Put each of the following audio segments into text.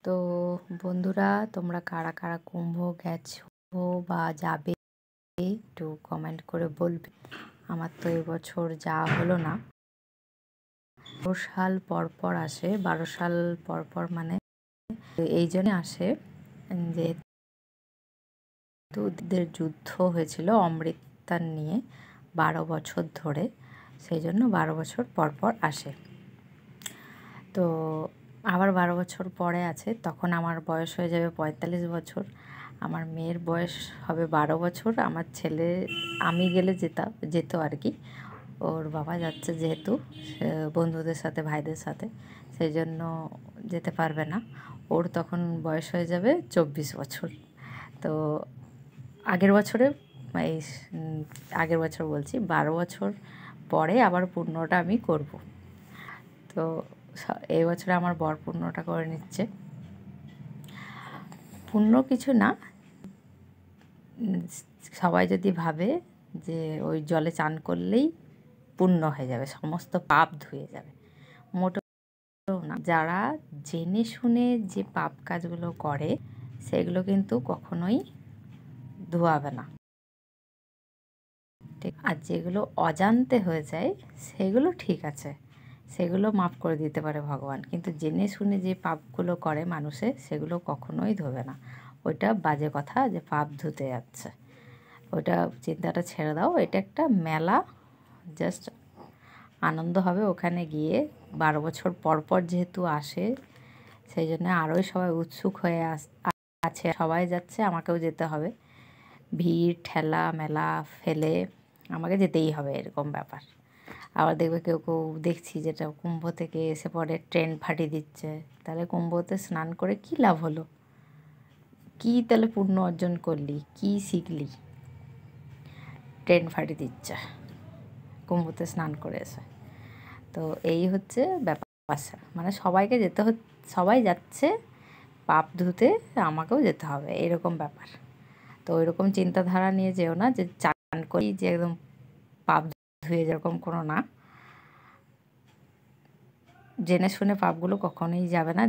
তো বন্ধুরা, তোমরা কারা কারা কুম্ভ গেছো বা যাবে একটু কমেন্ট করে বলবে। আমার তো এবছর যাওয়া হলো না। 12 সাল পর পর আসে, 12 সাল পর পর মানে এই জন্য আসে যে ওদের যুদ্ধ হয়েছিল অমৃতসর নিয়ে 12 বছর ধরে, সেই জন্য 12 বছর পর পর আসে। তো আবার 12 বছর পরে আছে, তখন আমার বয়স হয়ে যাবে 45 বছর, আমার মেয়ের বয়স হবে 12 বছর। আমার ছেলে আমি গেলে যেত আর কি, ওর বাবা যাচ্ছে যেহেতু বন্ধুদের সাথে ভাইদের সাথে, সেই জন্য যেতে পারবে না। ওর তখন বয়স হয়ে যাবে 24 বছর। তো আগের বছরে এই আগের বছর বলছি 12 বছর পরে আবার পূর্ণটা আমি করব। তো এই বছরে আমার বর পূর্ণটা করে নিচ্ছে। পূর্ণ কিছু না, সবাই যদি ভাবে যে ওই জলে চান করলেই পূর্ণ হয়ে যাবে, সমস্ত পাপ ধুয়ে যাবে, মোটেও না। যারা জেনে শুনে যে পাপ কাজগুলো করে সেগুলো কিন্তু কখনোই ধোয়াবে না, ঠিক। আর যেগুলো অজান্তে হয়ে যায় সেগুলো ঠিক আছে, সেগুলো মাফ করে দিতে পারে ভগবান, কিন্তু জেনে শুনে যে পাপগুলো করে মানুষে সেগুলো কখনোই ধোবে না। ওইটা বাজে কথা যে পাপ ধুতে যাচ্ছে, ওইটা চিন্তাটা ছেড়ে দাও। এটা একটা মেলা, জাস্ট আনন্দ হবে ওখানে গিয়ে। 12 বছর পর পর যেহেতু আসে, সেই জন্য আরোই সবাই উৎসুক হয়ে আছে, সবাই যাচ্ছে, আমাকেও যেতে হবে। ভিড় ঠেলা মেলা ফেলে আমাকে যেতেই হবে, এরকম ব্যাপার। আবার দেখবে কেউ কেউ দেখছি যেটা কুম্ভ থেকে এসে পরে ট্রেন ফাটিয়ে দিচ্ছে, তাহলে কুম্ভতে স্নান করে কী লাভ হলো? কী তাহলে পুণ্য অর্জন করলি, কী শিখলি? ট্রেন ফাটিয়ে দিচ্ছে কুম্ভতে স্নান করে এসে। তো এই হচ্ছে ব্যাপার, মানে সবাইকে যেতে সবাই যাচ্ছে পাপ ধুতে, আমাকেও যেতে হবে, এরকম ব্যাপার। তো ওইরকম চিন্তাধারা নিয়ে যেও না যে চান করি যে একদম পাপ ধুয়ে, যেরকম কোনো না। জেনে শুনে পাপগুলো কখনোই যাবে না,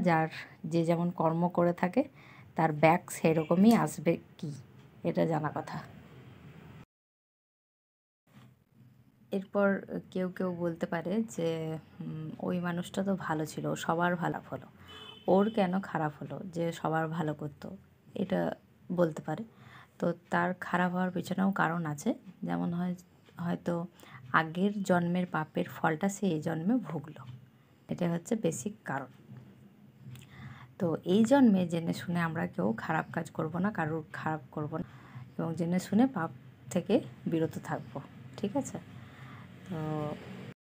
যে যেমন কর্ম করে থাকে তার ব্যাক সেরকমই আসবে, কি এটা জানা কথা। এরপর কেউ কেউ বলতে পারে যে ওই মানুষটা তো ভালো ছিল, সবার ভালো হলো, ওর কেন খারাপ হলো যে সবার ভালো করতো, এটা বলতে পারে। তো তার খারাপ হওয়ার পেছনেও কারণ আছে, যেমন হয়তো আগের জন্মের পাপের ফলটা সে এই জন্মে ভুগলো, এটা হচ্ছে বেসিক কারণ। তো এই জন্মে জেনে শুনে আমরা কেউ খারাপ কাজ করব না, কারোর খারাপ করব না, এবং জেনে শুনে পাপ থেকে বিরত থাকবো, ঠিক আছে? তো